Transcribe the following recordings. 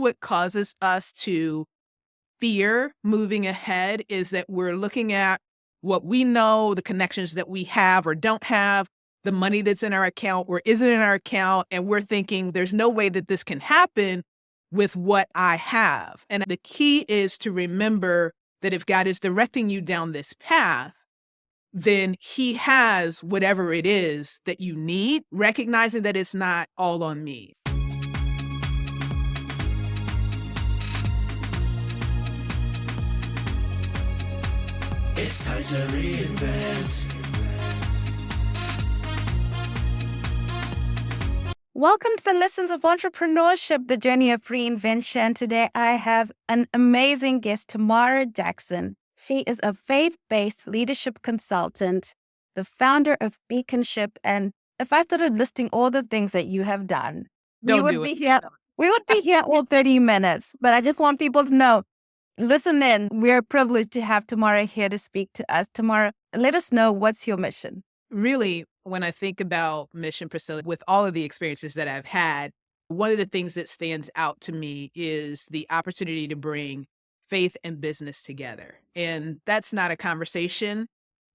What causes us to fear moving ahead is that we're looking at what we know, the connections that we have or don't have, the money that's in our account or isn't in our account, and we're thinking there's no way that this can happen with what I have. And the key is to remember that if God is directing you down this path, then he has whatever it is that you need, recognizing that it's not all on me. It's time to reinvent. Welcome to the Lessons of Entrepreneurship, the journey of reinvention. Today, I have an amazing guest, Tamara Jackson. She is a faith-based leadership consultant, the founder of Beaconship. And if I started listing all the things that you have done, we would be here all 30 minutes. But I just want people to know, listen in. We're privileged to have Tamara here to speak to us. Tamara, let us know, what's your mission? Really, when I think about mission, Priscilla, with all of the experiences that I've had, one of the things that stands out to me is the opportunity to bring faith and business together. And that's not a conversation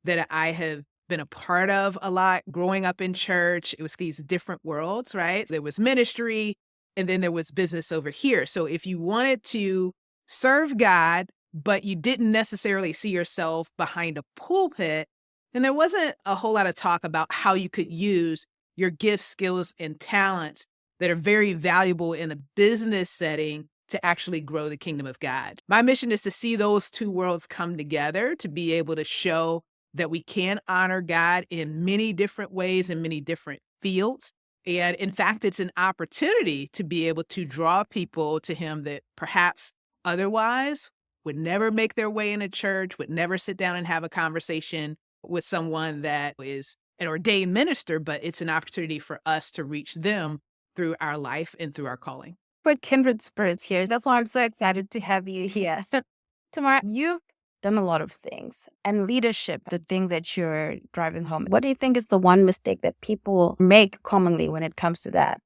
that I have been a part of a lot. Growing up in church, it was these different worlds, right? There was ministry, and then there was business over here. So if you wanted to serve God, but you didn't necessarily see yourself behind a pulpit, and there wasn't a whole lot of talk about how you could use your gifts, skills, and talents that are very valuable in a business setting to actually grow the kingdom of God. My mission is to see those two worlds come together, to be able to show that we can honor God in many different ways, in many different fields. And in fact, it's an opportunity to be able to draw people to him that perhaps otherwise would never make their way in a church, would never sit down and have a conversation with someone that is an ordained minister, but it's an opportunity for us to reach them through our life and through our calling. We're kindred spirits here. That's why I'm so excited to have you here. Tamara, you've done a lot of things, and leadership, the thing that you're driving home. What do you think is the one mistake that people make commonly when it comes to that?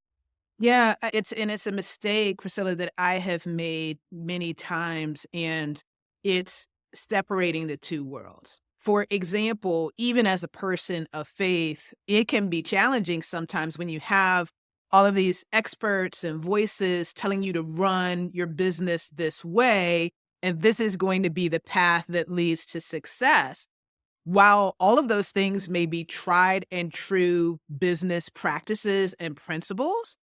Yeah, it's a mistake, Priscilla, that I have made many times, and it's separating the two worlds. For example, even as a person of faith, it can be challenging sometimes when you have all of these experts and voices telling you to run your business this way, and this is going to be the path that leads to success. While all of those things may be tried and true business practices and principles,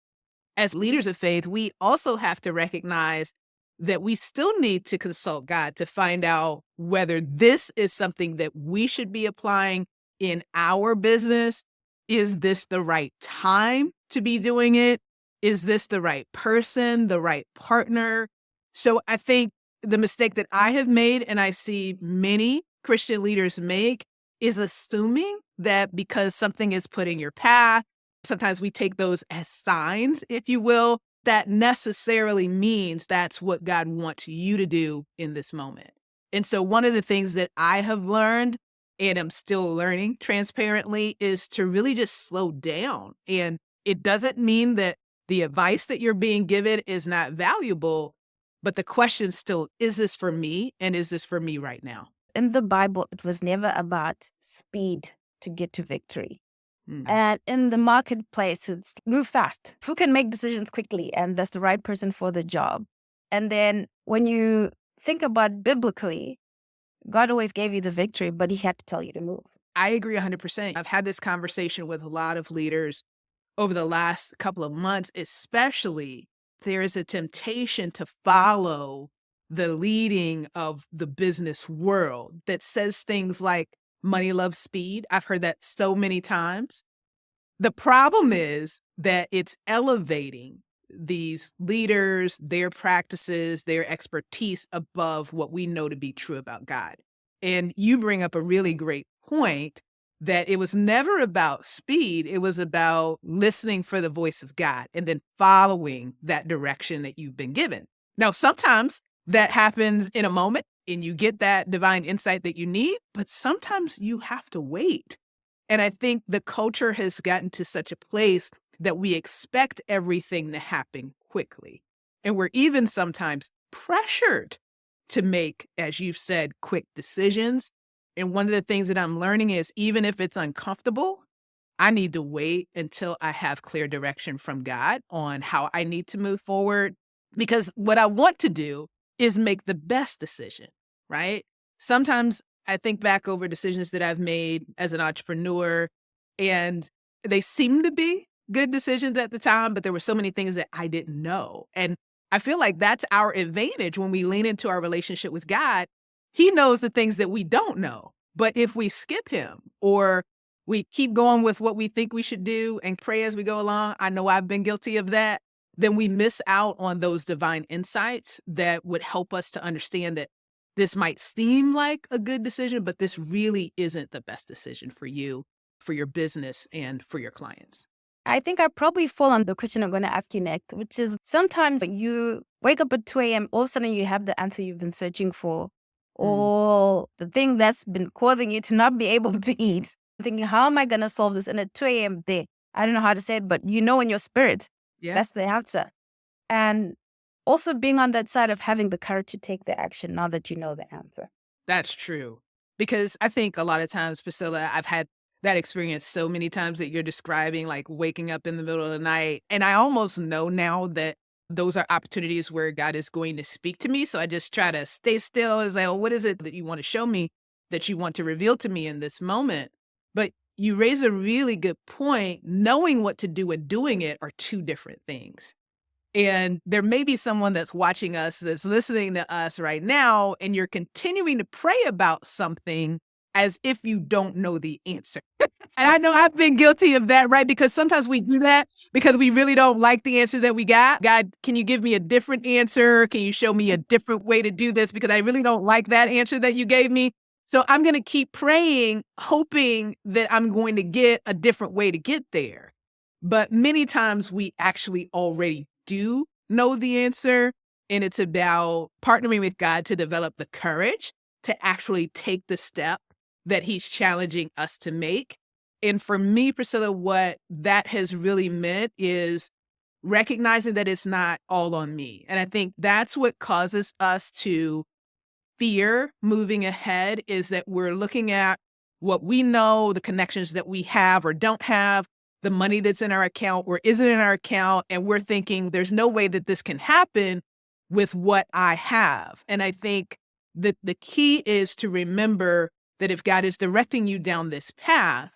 as leaders of faith, we also have to recognize that we still need to consult God to find out whether this is something that we should be applying in our business. Is this the right time to be doing it? Is this the right person, the right partner? So I think the mistake that I have made, and I see many Christian leaders make, is assuming that because something is put in your path, sometimes we take those as signs, if you will, that necessarily means that's what God wants you to do in this moment. And so one of the things that I have learned, and I'm still learning transparently, is to really just slow down. And it doesn't mean that the advice that you're being given is not valuable, but the question still, is this for me? And is this for me right now? In the Bible, it was never about speed to get to victory. Mm. And in the marketplace, it's move fast. Who can make decisions quickly? And that's the right person for the job. And then when you think about biblically, God always gave you the victory, but he had to tell you to move. I agree 100%. I've had this conversation with a lot of leaders over the last couple of months, especially. There is a temptation to follow the leading of the business world that says things like money loves speed. I've heard that so many times. The problem is that it's elevating these leaders, their practices, their expertise above what we know to be true about God. And you bring up a really great point that it was never about speed. It was about listening for the voice of God and then following that direction that you've been given. Now, sometimes that happens in a moment and you get that divine insight that you need, but sometimes you have to wait. And I think the culture has gotten to such a place that we expect everything to happen quickly. And we're even sometimes pressured to make, as you've said, quick decisions. And one of the things that I'm learning is even if it's uncomfortable, I need to wait until I have clear direction from God on how I need to move forward. Because what I want to do is make the best decision, right? Sometimes I think back over decisions that I've made as an entrepreneur, and they seem to be good decisions at the time, but there were so many things that I didn't know. And I feel like that's our advantage when we lean into our relationship with God. He knows the things that we don't know. But if we skip him or we keep going with what we think we should do and pray as we go along, I know I've been guilty of that, then we miss out on those divine insights that would help us to understand that this might seem like a good decision, but this really isn't the best decision for you, for your business, and for your clients. I think I probably fall on the question I'm going to ask you next, which is sometimes you wake up at 2 a.m., all of a sudden you have the answer you've been searching for, Mm. or the thing that's been causing you to not be able to eat. Thinking, how am I going to solve this? And at 2 a.m., I don't know how to say it, but you know in your spirit, Yeah, that's the answer. And also being on that side of having the courage to take the action now that you know the answer. that's true. Because I think a lot of times, Priscilla, I've had that experience so many times that you're describing, like waking up in the middle of the night. And I almost know now that those are opportunities where God is going to speak to me. So I just try to stay still and say, oh, what is it that you want to show me, that you want to reveal to me in this moment? But you raise a really good point. Knowing what to do and doing it are two different things. And there may be someone that's watching us, that's listening to us right now, and you're continuing to pray about something as if you don't know the answer. And I know I've been guilty of that, right? Because sometimes we do that because we really don't like the answer that we got. God, can you give me a different answer? Can you show me a different way to do this? Because I really don't like that answer that you gave me. So I'm going to keep praying, hoping that I'm going to get a different way to get there. But many times we actually already do know the answer. And it's about partnering with God to develop the courage to actually take the step that he's challenging us to make. And for me, Priscilla, what that has really meant is recognizing that it's not all on me. And I think that's what causes us to fear moving ahead, is that we're looking at what we know, the connections that we have or don't have, the money that's in our account or isn't in our account. And we're thinking there's no way that this can happen with what I have. And I think that the key is to remember that if God is directing you down this path,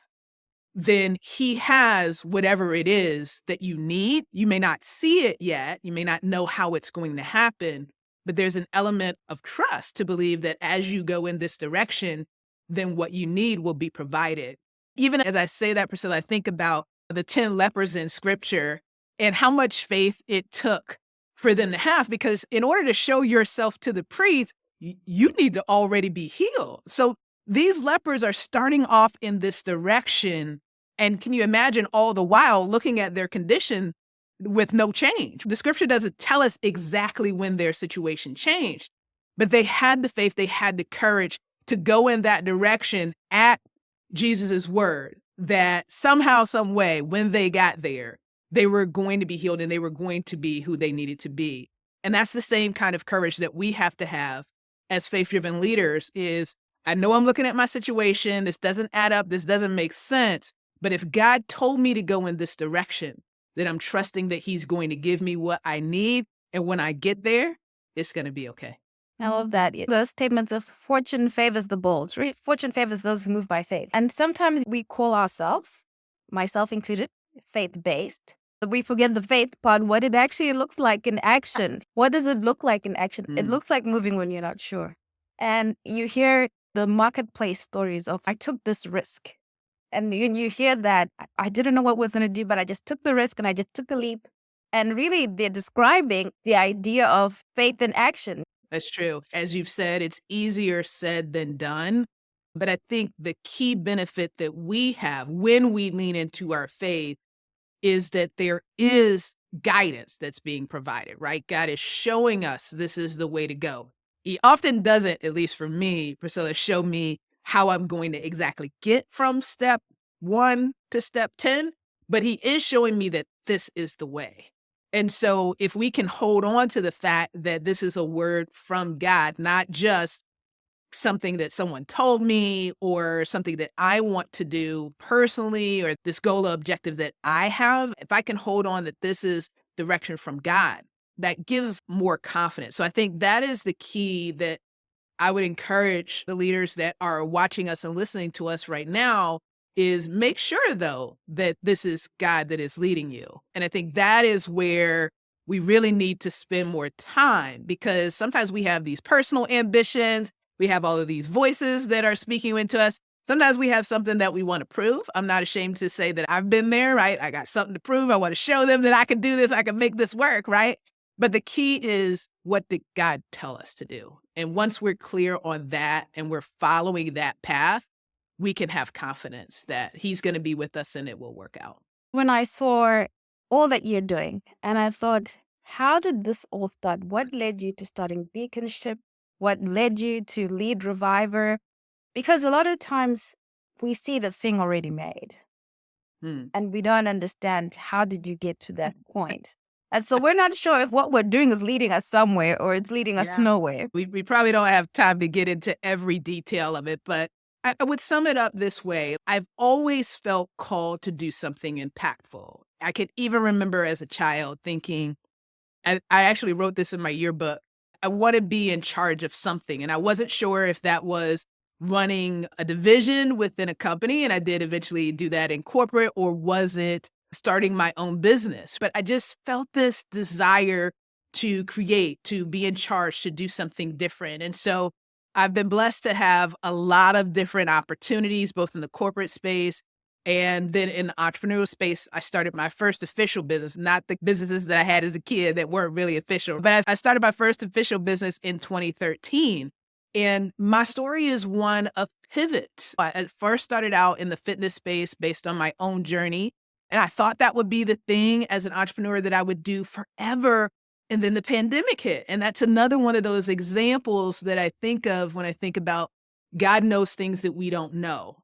then he has whatever it is that you need. You may not see it yet. You may not know how it's going to happen, but there's an element of trust to believe that as you go in this direction, then what you need will be provided. Even as I say that, Priscilla, I think about the 10 lepers in scripture and how much faith it took for them to have, because in order to show yourself to the priest, you need to already be healed. So these lepers are starting off in this direction. And can you imagine all the while looking at their condition with no change? The scripture doesn't tell us exactly when their situation changed, but they had the faith, they had the courage to go in that direction at Jesus's word, that somehow, some way, when they got there, they were going to be healed and they were going to be who they needed to be. And that's the same kind of courage that we have to have as faith-driven leaders. Is I know I'm looking at my situation. This doesn't add up. This doesn't make sense. But if God told me to go in this direction, then I'm trusting that he's going to give me what I need. And when I get there, it's going to be okay. I love that. Those statements of fortune favors the bold, right? Fortune favors those who move by faith. And sometimes we call ourselves, myself included, faith-based. But we forget the faith part, what it actually looks like in action. What does it look like in action? It looks like moving when you're not sure. And you hear the marketplace stories of, I took this risk. And you hear that, I didn't know what was going to do, but I just took the risk and I just took the leap. And really, they're describing the idea of faith in action. That's true. As you've said, it's easier said than done. But I think the key benefit that we have when we lean into our faith is that there is guidance that's being provided, right? God is showing us this is the way to go. He often doesn't, at least for me, Priscilla, show me how I'm going to exactly get from step 1 to step 10, but he is showing me that this is the way. And so if we can hold on to the fact that this is a word from God, not just something that someone told me or something that I want to do personally or this goal or objective that I have, if I can hold on that this is direction from God, that gives more confidence. So I think that is the key that I would encourage the leaders that are watching us and listening to us right now is make sure though that this is God that is leading you. And I think that is where we really need to spend more time because sometimes we have these personal ambitions. We have all of these voices that are speaking into us. Sometimes we have something that we want to prove. I'm not ashamed to say that I've been there, right? I got something to prove. I want to show them that I can do this. I can make this work, right? But the key is what did God tell us to do? And once we're clear on that and we're following that path, we can have confidence that he's going to be with us and it will work out. When I saw all that you're doing, and I thought, how did this all start? What led you to starting Beaconship? What led you to lead Reviver? Because a lot of times we see the thing already made Hmm. and we don't understand how did you get to that point. And so we're not sure if what we're doing is leading us somewhere or it's leading us Yeah. nowhere. We probably don't have time to get into every detail of it, but I would sum it up this way. I've always felt called to do something impactful. I could even remember as a child thinking, I actually wrote this in my yearbook, I want to be in charge of something. And I wasn't sure if that was running a division within a company, and I did eventually do that in corporate, or was it starting my own business? But I just felt this desire to create, to be in charge, to do something different. And so I've been blessed to have a lot of different opportunities, both in the corporate space and then in the entrepreneurial space. I started my first official business, not the businesses that I had as a kid that weren't really official, but I started my first official business in 2013. And my story is one of pivots. I first started out in the fitness space based on my own journey. And I thought that would be the thing as an entrepreneur that I would do forever. And then the pandemic hit. And that's another one of those examples that I think of when I think about God knows things that we don't know.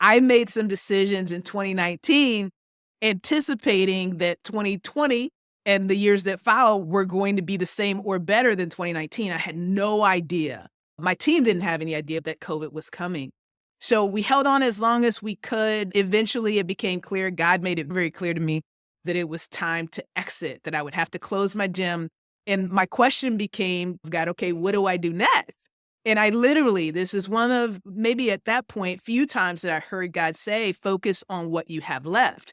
I made some decisions in 2019 anticipating that 2020 and the years that follow were going to be the same or better than 2019. I had no idea. My team didn't have any idea that COVID was coming. So we held on as long as we could. Eventually, it became clear. God made it very clear to me that it was time to exit, that I would have to close my gym. And my question became, God, okay, what do I do next? And I literally, this is one of maybe at that point, few times that I heard God say, focus on what you have left.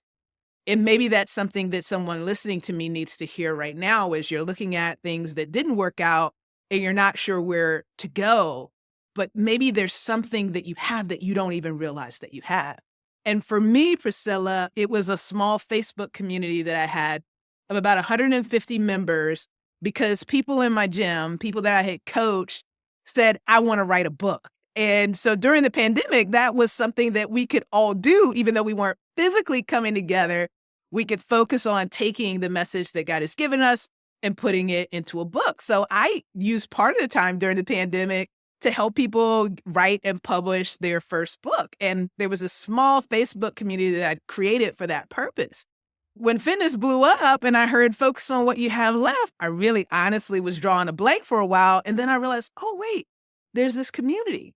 And maybe that's something that someone listening to me needs to hear right now as you're looking at things that didn't work out and you're not sure where to go. But maybe there's something that you have that you don't even realize that you have. And for me, Priscilla, it was a small Facebook community that I had of about 150 members because people in my gym, people that I had coached, said, I want to write a book. And so during the pandemic, that was something that we could all do, even though we weren't physically coming together. We could focus on taking the message that God has given us and putting it into a book. So I used part of the time during the pandemic to help people write and publish their first book. And there was a small Facebook community that I created for that purpose. When fitness blew up and I heard focus on what you have left, I really honestly was drawing a blank for a while. And then I realized, oh, wait, there's this community.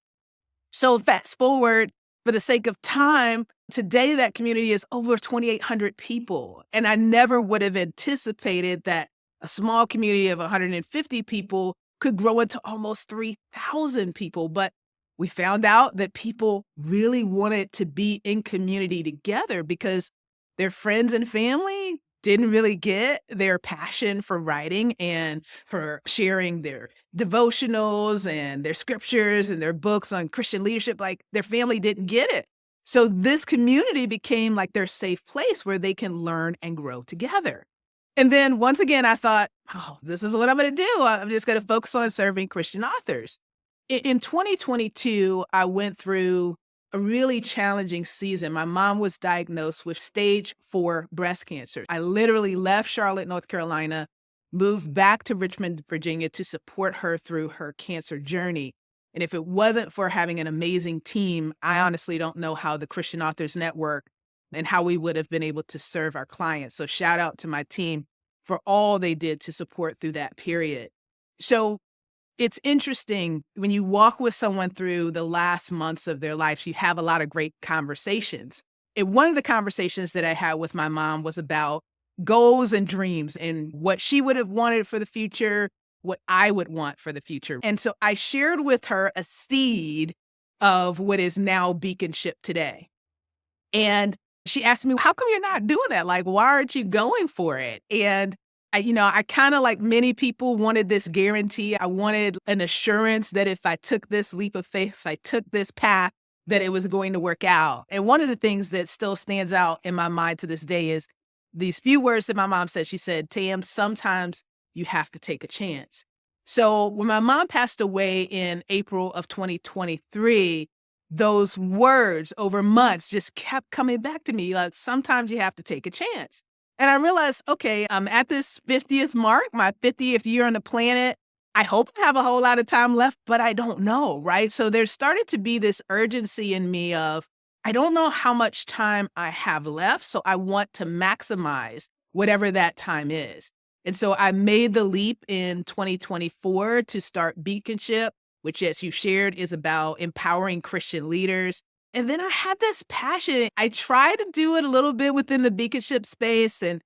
So fast forward, for the sake of time, today that community is over 2,800 people. And I never would have anticipated that a small community of 150 people could grow into almost 3,000 people. But we found out that people really wanted to be in community together because their friends and family didn't really get their passion for writing and for sharing their devotionals and their scriptures and their books on Christian leadership. Like their family didn't get it. So this community became like their safe place where they can learn and grow together. And then once again, I thought, oh, this is what I'm going to do. I'm just going to focus on serving Christian authors. In 2022, I went through a really challenging season. My mom was diagnosed with stage 4 breast cancer. I literally left Charlotte, North Carolina, moved back to Richmond, Virginia to support her through her cancer journey. And if it wasn't for having an amazing team, I honestly don't know how the Christian Authors Network and how we would have been able to serve our clients. So shout out to my team. for all they did to support through that period. So it's interesting when you walk with someone through the last months of their lives, you have a lot of great conversations. And one of the conversations that I had with my mom was about goals and dreams and what she would have wanted for the future, what I would want for the future. And so I shared with her a seed of what is now Beaconship today. And she asked me, how come you're not doing that? Like, why aren't you going for it? And I kind of like many people wanted this guarantee. I wanted an assurance that if I took this leap of faith, if I took this path, that it was going to work out. And one of the things that still stands out in my mind to this day is these few words that my mom said. She said, Tam, sometimes you have to take a chance. So when my mom passed away in April of 2023, those words over months just kept coming back to me. Like, sometimes you have to take a chance. And I realized, okay, I'm at this 50th mark, my 50th year on the planet. I hope I have a whole lot of time left, but I don't know, right? So there started to be this urgency in me of, I don't know how much time I have left, so I want to maximize whatever that time is. And so I made the leap in 2024 to start Beaconship, which, as you shared, is about empowering Christian leaders. And then I had this passion. I tried to do it a little bit within the Beaconship space, and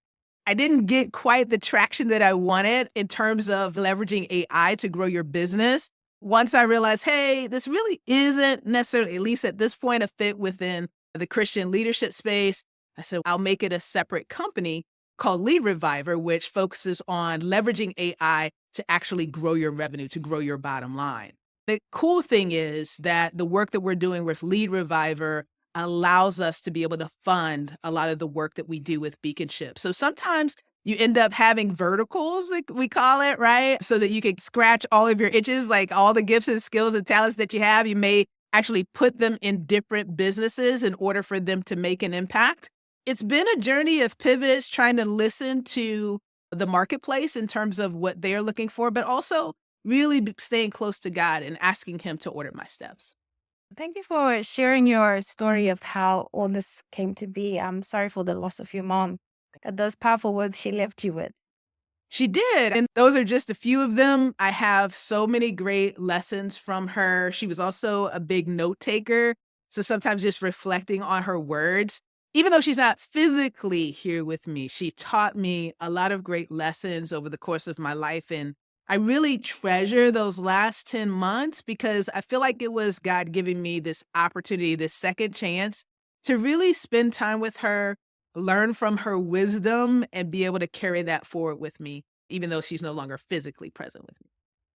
I didn't get quite the traction that I wanted in terms of leveraging AI to grow your business. Once I realized, hey, this really isn't necessarily, at least at this point, a fit within the Christian leadership space, I said, I'll make it a separate company called Lead Reviver, which focuses on leveraging AI to actually grow your revenue, to grow your bottom line. The cool thing is that the work that we're doing with Lead Reviver allows us to be able to fund a lot of the work that we do with Beaconship. So sometimes you end up having verticals, like we call it, right? So that you can scratch all of your itches, like all the gifts and skills and talents that you have. You may actually put them in different businesses in order for them to make an impact. It's been a journey of pivots, trying to listen to the marketplace in terms of what they're looking for, but also really staying close to God and asking Him to order my steps. Thank you for sharing your story of how all this came to be. I'm sorry for the loss of your mom. Those powerful words she left you with. She did. And those are just a few of them. I have so many great lessons from her. She was also a big note taker. So sometimes just reflecting on her words, even though she's not physically here with me, she taught me a lot of great lessons over the course of my life. And I really treasure those last 10 months because I feel like it was God giving me this opportunity, this second chance to really spend time with her, learn from her wisdom, and be able to carry that forward with me, even though she's no longer physically present with me.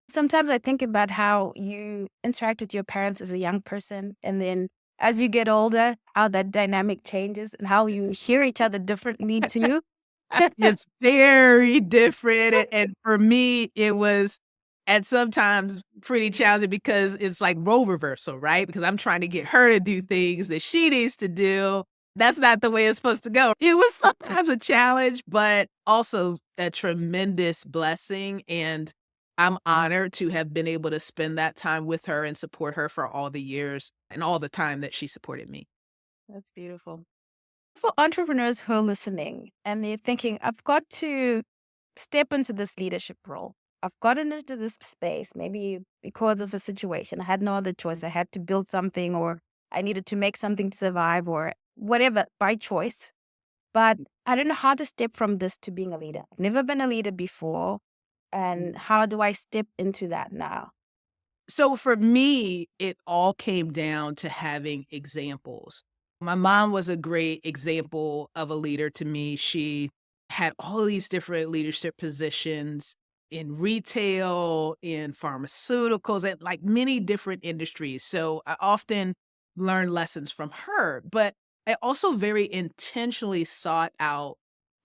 Sometimes I think about how you interact with your parents as a young person, and then as you get older, how that dynamic changes and how you hear each other differently too. It's very different, and for me, it was at sometimes pretty challenging because it's like role reversal, right? Because I'm trying to get her to do things that she needs to do. That's not the way it's supposed to go. It was sometimes a challenge, but also a tremendous blessing, and I'm honored to have been able to spend that time with her and support her for all the years and all the time that she supported me. That's beautiful. For entrepreneurs who are listening and they're thinking, I've got to step into this leadership role. I've gotten into this space, maybe because of a situation. I had no other choice. I had to build something, or I needed to make something to survive, or whatever by choice. But I don't know how to step from this to being a leader. I've never been a leader before. And how do I step into that now? So for me, it all came down to having examples. My mom was a great example of a leader to me. She had all these different leadership positions in retail, in pharmaceuticals, and like many different industries. So I often learned lessons from her, but I also very intentionally sought out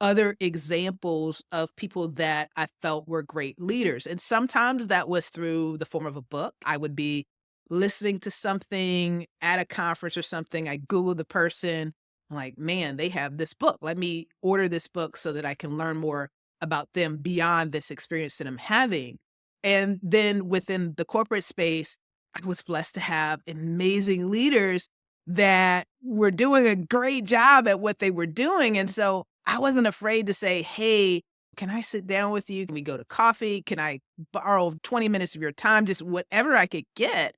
other examples of people that I felt were great leaders. And sometimes that was through the form of a book. I would be listening to something at a conference or something. I Google the person. I'm like, man, they have this book. Let me order this book so that I can learn more about them beyond this experience that I'm having. And then within the corporate space, I was blessed to have amazing leaders that were doing a great job at what they were doing. And so I wasn't afraid to say, hey, Can I sit down with you? Can we go to coffee? Can I borrow 20 minutes of your time? Just whatever I could get.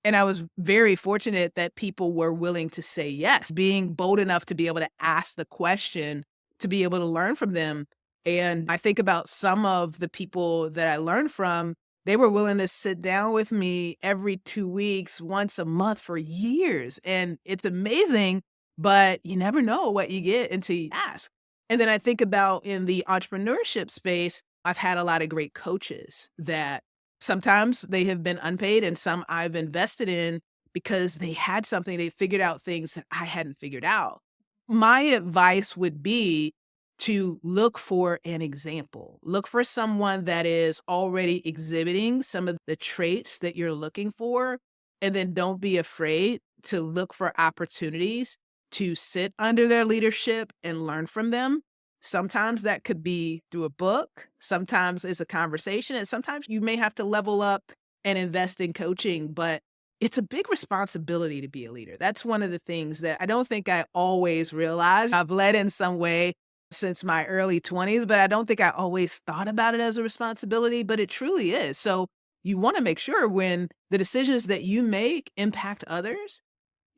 And I was very fortunate that people were willing to say yes, being bold enough to be able to ask the question, to be able to learn from them. And I think about some of the people that I learned from, they were willing to sit down with me every 2 weeks, once a month for years. And it's amazing, but you never know what you get until you ask. And then I think about in the entrepreneurship space, I've had a lot of great coaches that sometimes they have been unpaid and some I've invested in because they had something, they figured out things that I hadn't figured out. My advice would be to look for an example. Look for someone that is already exhibiting some of the traits that you're looking for, and then don't be afraid to look for opportunities to sit under their leadership and learn from them. Sometimes that could be through a book, sometimes it's a conversation, and sometimes you may have to level up and invest in coaching, but it's a big responsibility to be a leader. That's one of the things that I don't think I always realized. I've led in some way since my early 20s, but I don't think I always thought about it as a responsibility, but it truly is. So you want to make sure when the decisions that you make impact others,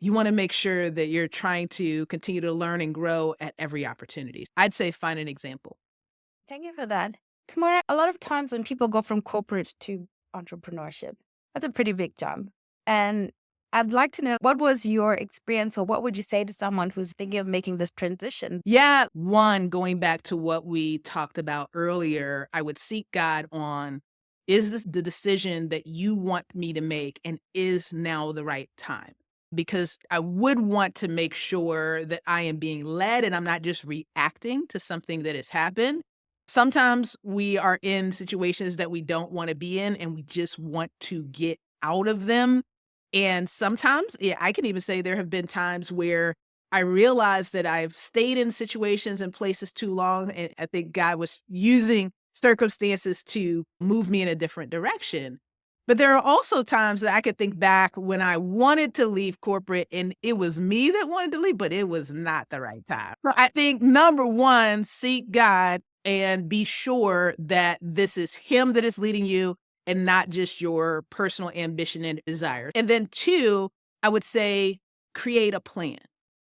you want to make sure that you're trying to continue to learn and grow at every opportunity. I'd say find an example. Thank you for that. Tamara, a lot of times when people go from corporate to entrepreneurship, that's a pretty big jump. And I'd like to know, what was your experience, or what would you say to someone who's thinking of making this transition? Yeah, one, going back to what we talked about earlier, I would seek God on, is this the decision that you want me to make, and is now the right time? Because I would want to make sure that I am being led and I'm not just reacting to something that has happened. Sometimes we are in situations that we don't want to be in and we just want to get out of them. And sometimes, yeah, I can even say there have been times where I realized that I've stayed in situations and places too long. And I think God was using circumstances to move me in a different direction. But there are also times that I could think back when I wanted to leave corporate and it was me that wanted to leave, but it was not the right time. So I think number one, seek God and be sure that this is Him that is leading you and not just your personal ambition and desire. And then two, I would say create a plan.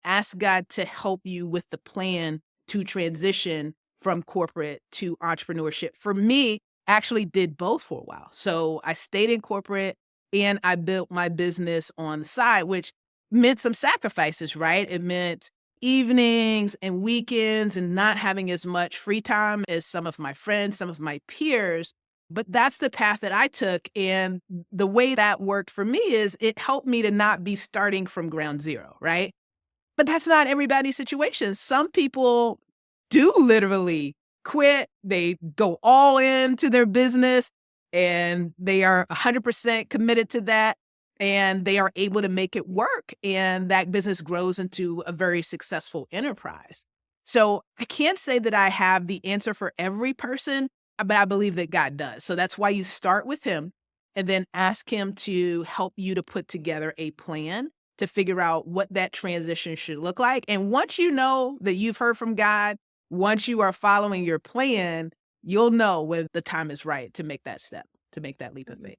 Ask God to help you with the plan to transition from corporate to entrepreneurship. For me, I actually did both for a while. So I stayed in corporate and I built my business on the side, which meant some sacrifices, right? It meant evenings and weekends and not having as much free time as some of my friends, some of my peers. But that's the path that I took. And the way that worked for me is it helped me to not be starting from ground zero, right? But that's not everybody's situation. Some people do literally quit. They go all into their business and they are 100% committed to that. And they are able to make it work. And that business grows into a very successful enterprise. So I can't say that I have the answer for every person, but I believe that God does. So that's why you start with Him and then ask Him to help you to put together a plan to figure out what that transition should look like. And once you know that you've heard from God, once you are following your plan, you'll know when the time is right to make that step, to make that leap of faith.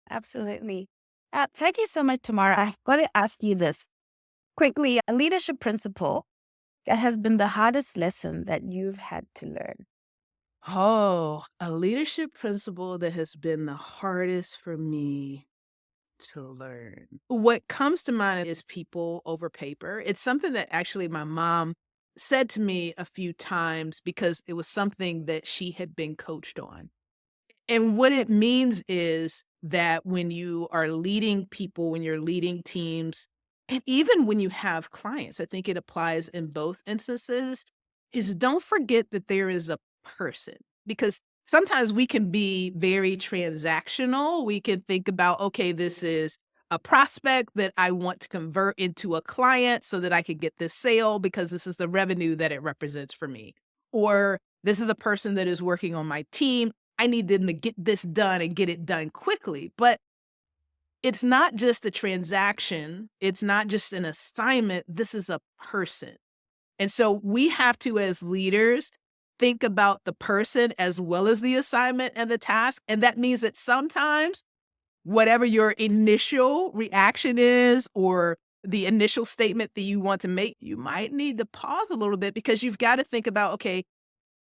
Absolutely. Thank you so much, Tamara. I've got to ask you this quickly. A leadership principle that has been the hardest lesson that you've had to learn. Oh, a leadership principle that has been the hardest for me to learn. What comes to mind is people over paper. It's something that actually my mom said to me a few times because it was something that she had been coached on. And what it means is that when you are leading people, when you're leading teams, and even when you have clients, I think it applies in both instances, is don't forget that there is a person. Because sometimes we can be very transactional. We can think about, okay, this is a prospect that I want to convert into a client so that I could get this sale because this is the revenue that it represents for me. Or this is a person that is working on my team. I need them to get this done and get it done quickly. But it's not just a transaction. It's not just an assignment. This is a person. And so we have to, as leaders, think about the person as well as the assignment and the task. And that means that sometimes whatever your initial reaction is or the initial statement that you want to make, you might need to pause a little bit because you've got to think about, okay,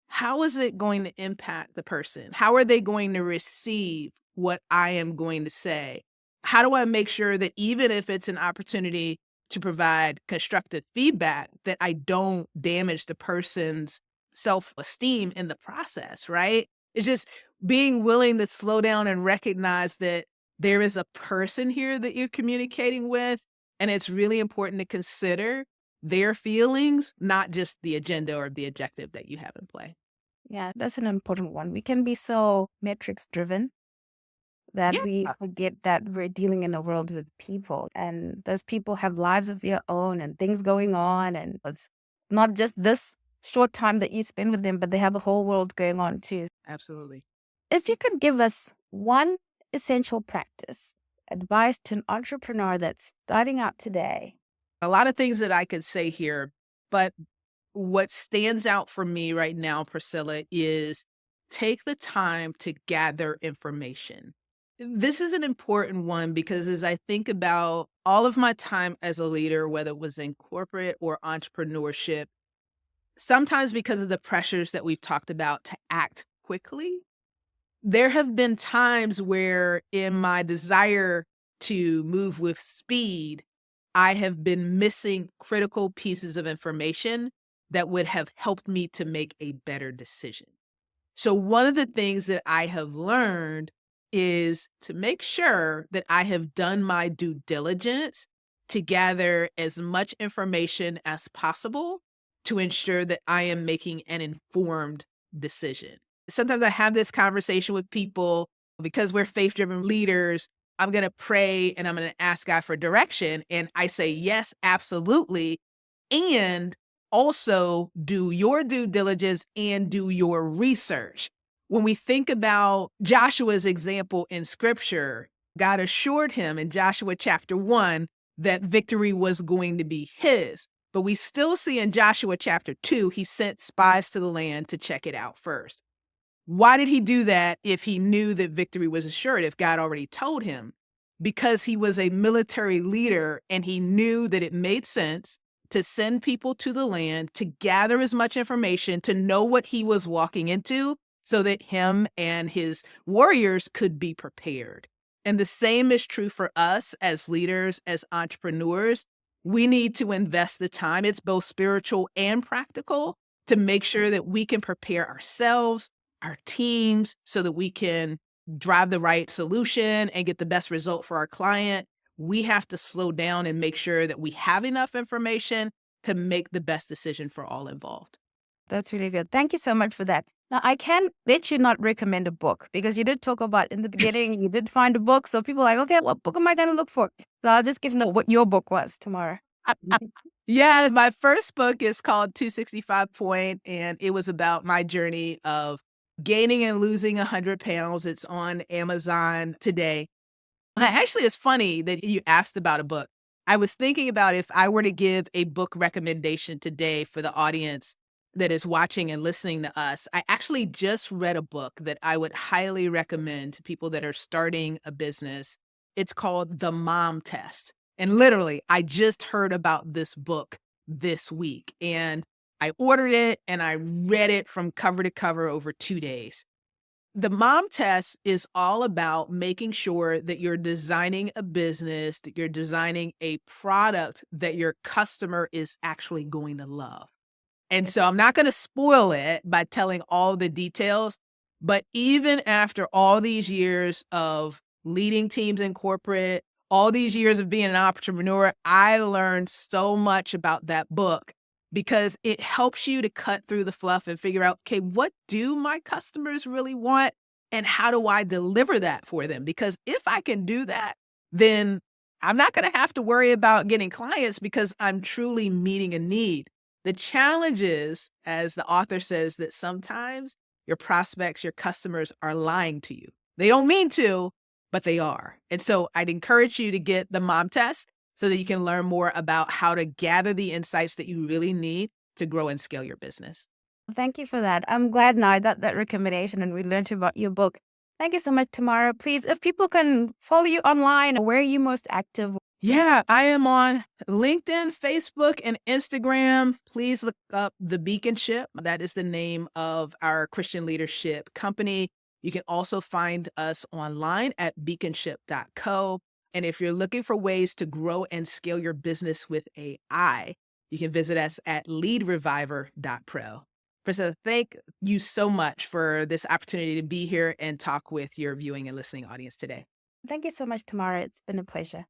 how is it going to impact the person? How are they going to receive what I am going to say? How do I make sure that even if it's an opportunity to provide constructive feedback, that I don't damage the person's self-esteem in the process, right? It's just being willing to slow down and recognize that there is a person here that you're communicating with, and it's really important to consider their feelings, not just the agenda or the objective that you have in play. Yeah, that's an important one. We can be so metrics driven that Yeah. we forget that we're dealing in a world with people, and those people have lives of their own and things going on. And it's not just this short time that you spend with them, but they have a whole world going on too. Absolutely. If you could give us one essential practice, advice to an entrepreneur that's starting out today. A lot of things that I could say here, but what stands out for me right now, Priscilla, is take the time to gather information. This is an important one because as I think about all of my time as a leader, whether it was in corporate or entrepreneurship, sometimes because of the pressures that we've talked about to act quickly, there have been times where in my desire to move with speed, I have been missing critical pieces of information that would have helped me to make a better decision. So one of the things that I have learned is to make sure that I have done my due diligence to gather as much information as possible to ensure that I am making an informed decision. Sometimes I have this conversation with people because we're faith-driven leaders. I'm going to pray and I'm going to ask God for direction. And I say, yes, absolutely. And also do your due diligence and do your research. When we think about Joshua's example in scripture, God assured him in Joshua chapter 1 that victory was going to be his. But we still see in Joshua chapter 2, he sent spies to the land to check it out first. Why did he do that if he knew that victory was assured, if God already told him? Because he was a military leader and he knew that it made sense to send people to the land to gather as much information, to know what he was walking into so that him and his warriors could be prepared. And the same is true for us as leaders, as entrepreneurs. We need to invest the time. It's both spiritual and practical to make sure that we can prepare ourselves, our teams, so that we can drive the right solution and get the best result for our client. We have to slow down and make sure that we have enough information to make the best decision for all involved. That's really good. Thank you so much for that. Now, I can let you not recommend a book because you did talk about in the beginning, you did find a book. So people are like, okay, what book am I going to look for? So I'll just get to know what your book was tomorrow. Yeah, my first book is called 265 Point, and it was about my journey of gaining and losing 100 pounds. It's on Amazon today. Actually, it's funny that you asked about a book. I was thinking about if I were to give a book recommendation today for the audience that is watching and listening to us. I actually just read a book that I would highly recommend to people that are starting a business. It's called The Mom Test. And literally, I just heard about this book this week and I ordered it and I read it from cover to cover over 2 days. The mom test is all about making sure that you're designing a business, that you're designing a product that your customer is actually going to love. And so I'm not going to spoil it by telling all the details, but even after all these years of leading teams in corporate, all these years of being an entrepreneur, I learned so much about that book because it helps you to cut through the fluff and figure out, okay, what do my customers really want? And how do I deliver that for them? Because if I can do that, then I'm not going to have to worry about getting clients because I'm truly meeting a need. The challenge is, as the author says, that sometimes your prospects, your customers are lying to you. They don't mean to, but they are. And so I'd encourage you to get the mom test so that you can learn more about how to gather the insights that you really need to grow and scale your business. Thank you for that. I'm glad now I got that recommendation and we learned about your book. Thank you so much, Tamara. Please, if people can follow you online, where are you most active? Yeah, I am on LinkedIn, Facebook, and Instagram. Please look up the Beaconship. That is the name of our Christian leadership company. You can also find us online at beaconship.co. And if you're looking for ways to grow and scale your business with AI, you can visit us at leadreviver.pro. Priscilla, thank you so much for this opportunity to be here and talk with your viewing and listening audience today. Thank you so much, Tamara. It's been a pleasure.